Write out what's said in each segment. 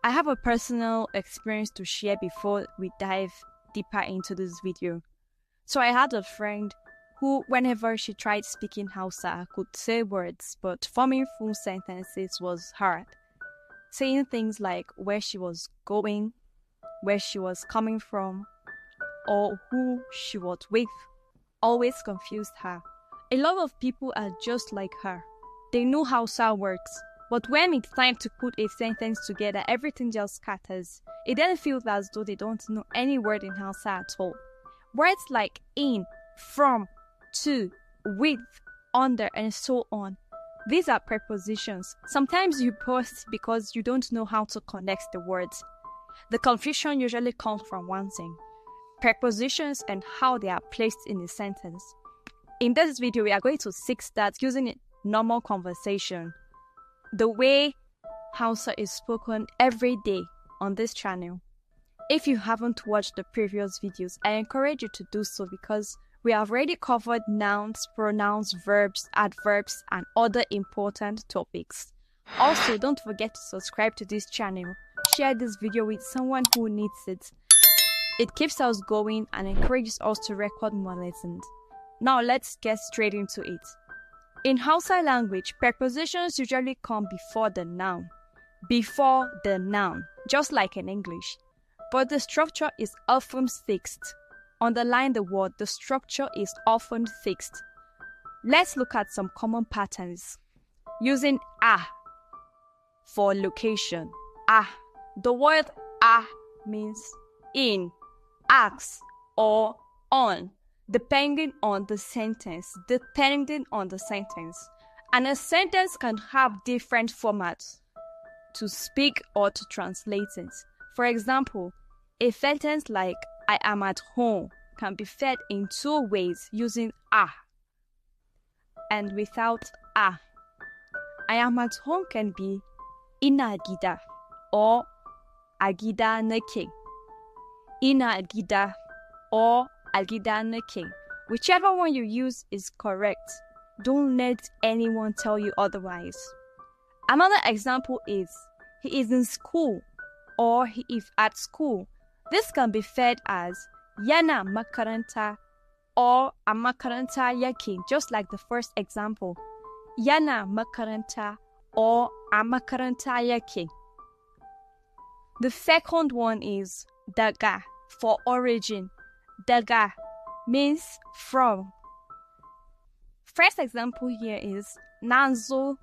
I have a personal experience to share before we dive deeper into this video. So I had a friend who, whenever she tried speaking Hausa, could say words, but forming full sentences was hard. Saying things like where she was going, where she was coming from, or who she was with always confused her. A lot of people are just like her. They know Hausa works, but when it's time to put a sentence together, everything just scatters. It then feels as though they don't know any word in Hausa at all. Words like in, from, to, with, under, and so on. These are prepositions. Sometimes you pause because you don't know how to connect the words. The confusion usually comes from one thing: prepositions and how they are placed in a sentence. In this video, we are going to fix that using a normal conversation, the way Hausa is spoken every day on this channel. If you haven't watched the previous videos, I encourage you to do so because we have already covered nouns, pronouns, verbs, adverbs, and other important topics. Also, don't forget to subscribe to this channel. Share this video with someone who needs it. It keeps us going and encourages us to record more lessons. Now let's get straight into it. In Hausa language, prepositions usually come before the noun. Before the noun, just like in English. But the structure is often fixed. Underline the word, the structure is often fixed. Let's look at some common patterns. Using a for location. The word a means in, ask, or on, depending on the sentence. And a sentence can have different formats to speak or to translate it. For example, a sentence like I am at home can be said in two ways using a and without a. I am at home can be ina gida or agida nake. Ina gida or agida nake. Whichever one you use is correct. Don't let anyone tell you otherwise. Another example is he is in school or he is at school. This can be said as yana makaranta or a makaranta yake, just like the first example. Yana makaranta or a makaranta yake. The second one is daga for origin. Daga means from. First example here is Nanzo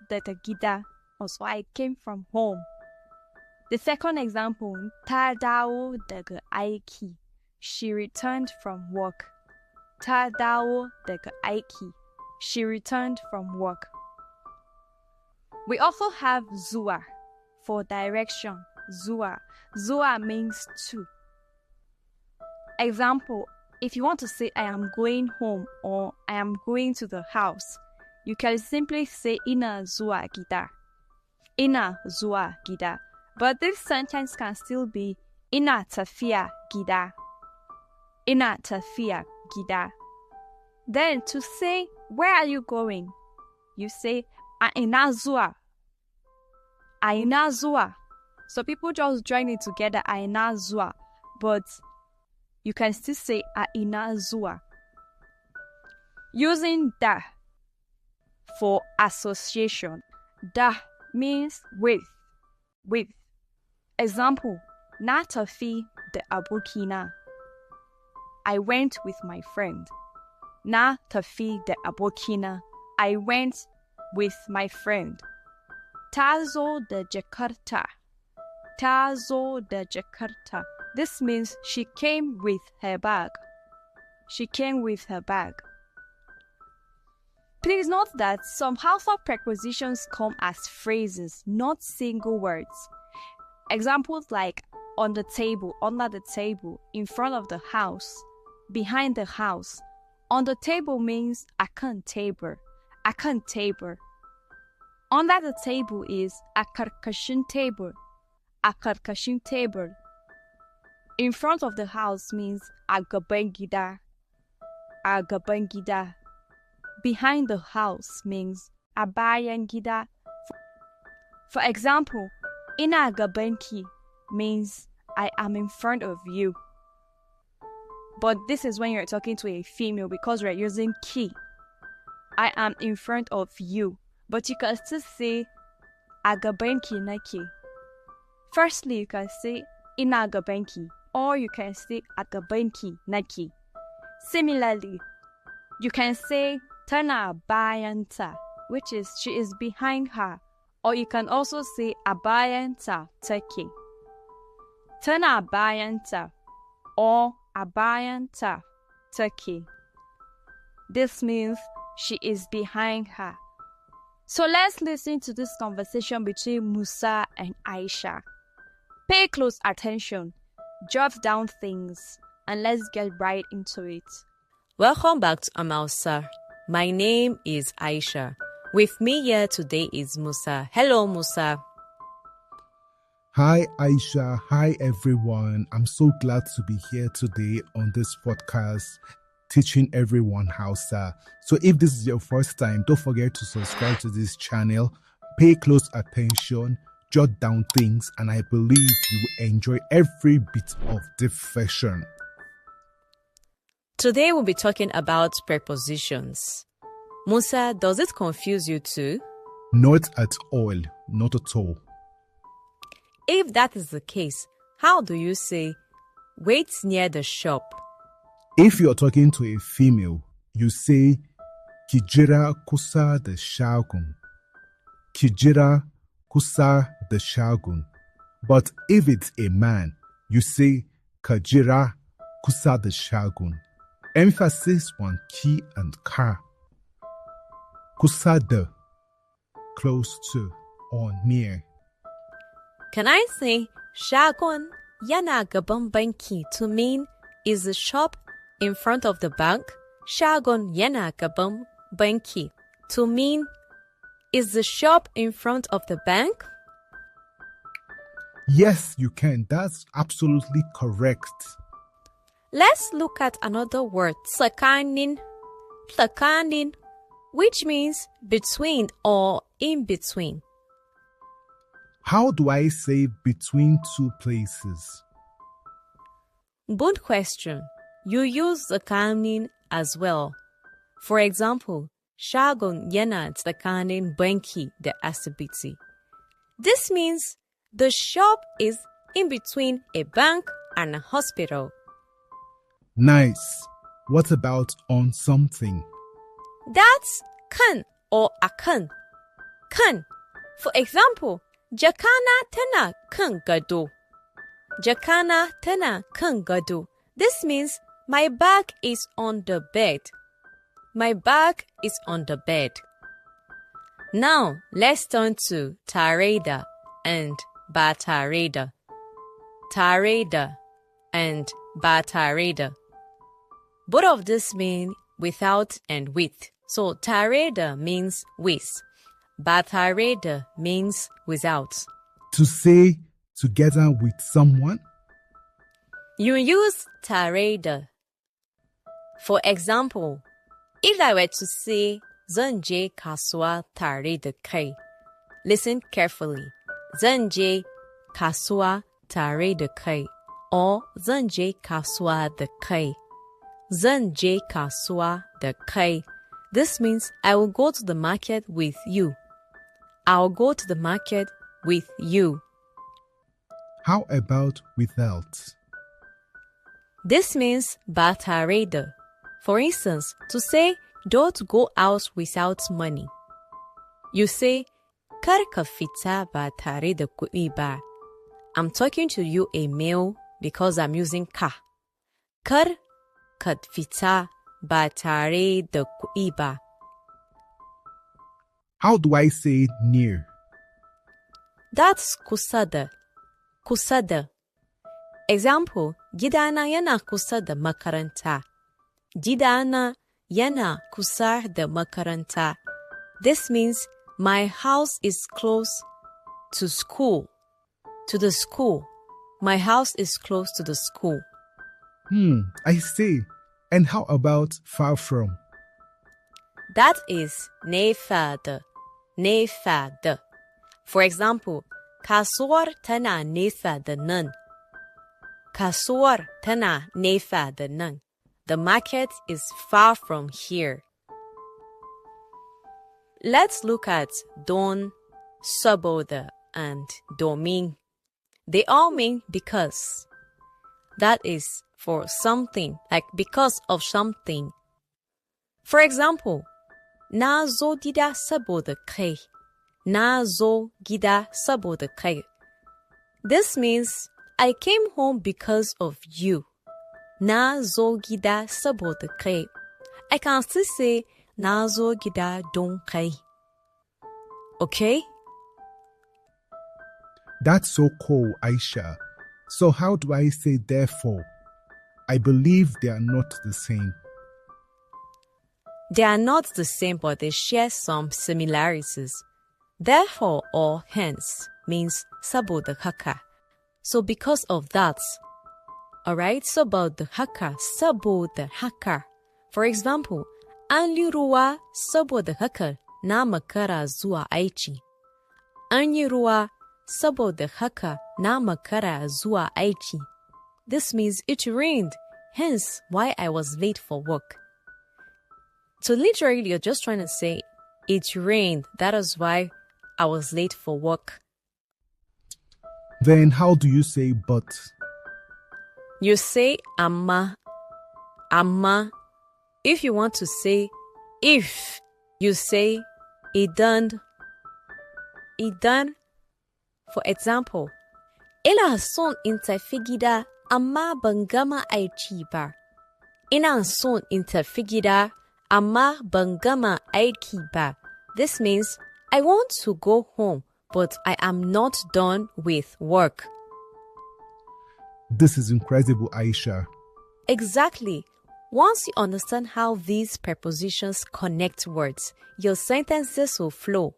daga gida, also I came from home. The second example, ta dawo daga aiki, she returned from work. Ta dawo daga aiki, she returned from work. We also have zuwa for direction. Zuwa means to. Example, if you want to say I am going home or I am going to the house, you can simply say ina zuwa gida. Ina zuwa gida. But this sentence can still be ina tafiya gida. Ina tafiya gida. Then to say where are you going, you say a ina zuwa. A ina zuwa. So people just join it together, a ina zuwa, but you can still say a ina zuwa. Using da for association. Da means with. Example, na tafi da abokina. I went with my friend. Na tafi da abokina. I went with my friend. Tazo da Jakarta. Tazo da Jakarta. This means she came with her bag. She came with her bag. Please note that some Hausa prepositions come as phrases, not single words. Examples like on the table, under the table, in front of the house, behind the house. On the table means akan table. Under the table is akarkashin table. In front of the house means agabangida. Behind the house means abayangida. For example, Ina gabanki means I am in front of you. But this is when you're talking to a female because we're using ki. I am in front of you. But you can still say agabanki naki. Firstly, you can say ina gabanki, or you can say agabanki naki. Similarly, you can say tana bayanta, which is she is behind her, or you can also say abayanta take. Tana bayanta or abayanta take. This means she is behind her. So let's listen to this conversation between Musa and Aisha. Pay close attention, jot down things, and let's get right into it. Welcome back to Hausa. My name is Aisha. With me here today is Musa. Hello, Musa. Hi, Aisha. Hi, everyone. I'm so glad to be here today on this podcast, teaching everyone Hausa. So if this is your first time, don't forget to subscribe to this channel, pay close attention, jot down things, and I believe you will enjoy every bit of the version. Today we'll be talking about prepositions. Musa, does it confuse you too? Not at all. Not at all. If that is the case, how do you say, wait near the shop? If you're talking to a female, you say, Kijira kusa da shagun. Kijira kusa da shagun. But if it's a man, you say, Kajira kusa da shagun. Emphasis on ki and ka. Kusa da, close to or near. Can I say, shagon yana gaban banki to mean, is the shop in front of the bank? Shagon yana gaban banki to mean, is the shop in front of the bank? Yes, you can. That's absolutely correct. Let's look at another word, tsakanin. Tsakanin, which means between or in between. How do I say between two places? Good question. You use tsakanin as well. For example, shagon yana tsakanin banki da asibiti. This means the shop is in between a bank and a hospital. Nice. What about on something? That's kan or akan. Kan. For example, jakana tana kan gado. Jakana tana kan gado. This means my bag is on the bed. My bag is on the bed. Now, let's turn to tareda and batareda. Tareda and batareda. Both of these mean without and with. So tareda means with. Batareda means without. To say together with someone? You use tareda. For example, if I were to say zan je kasuwa tare da kai, listen carefully. Zan je kasuwa tare da kai, or zan je kasuwa da kai. Zan je kasuwa da kai. This means I will go to the market with you. I'll go to the market with you. How about without? This means ba tare da. For instance, to say don't go out without money. You say kar ka fita ba tare da kuɗi ba. I'm talking to you a male because I'm using ka. Kar ka fita ba tare da kuɗi ba. How do I say near? That's kusa da. Kusa da. Example, gidana yana kusa da makaranta. Gidana yana kusa da makaranta. This means my house is close to school. To the school. My house is close to the school. I see. And how about far from? That is nefa da. Nefa da. For example, Kasuwar tana nesa da nan. Kasuwar tana nesa da nan. The market is far from here. Let's look at don, saboda, and domin. They all mean because. That is for something, like because of something. For example, na zo gida saboda kai. Na zo gida saboda kai. This means I came home because of you. Na zo gida saboda kai. I can still say na zo gida don kai. Okay? That's so cool, Aisha. So how do I say therefore? I believe they are not the same. They are not the same, but they share some similarities. Therefore or hence means saboda haka. So because of that. Alright, saboda haka, saboda haka. For example, an yi ruwa saboda haka na makara zuwa aiki. An yi ruwa saboda haka na makara zuwa aiki. This means it rained, hence why I was late for work. So literally, you're just trying to say, it rained, that is why I was late for work. Then how do you say but? You say amma. Amma. If you want to say if, you say idan. Idan. For example, ina son in tafi gida amma ban gama aiki ba. Ina son in tafi gida amma ban gama aiki ba. This means I want to go home, but I am not done with work. This is incredible, Aisha. Exactly. Once you understand how these prepositions connect words, your sentences will flow.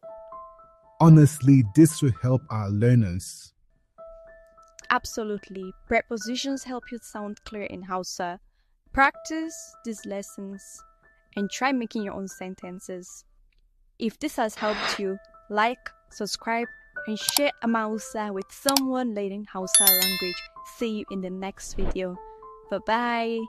Honestly, this will help our learners. Absolutely. Prepositions help you sound clear in Hausa. Practice these lessons and try making your own sentences. If this has helped you, like, subscribe, and share Amausa with someone learning Hausa language. See you in the next video. Bye-bye.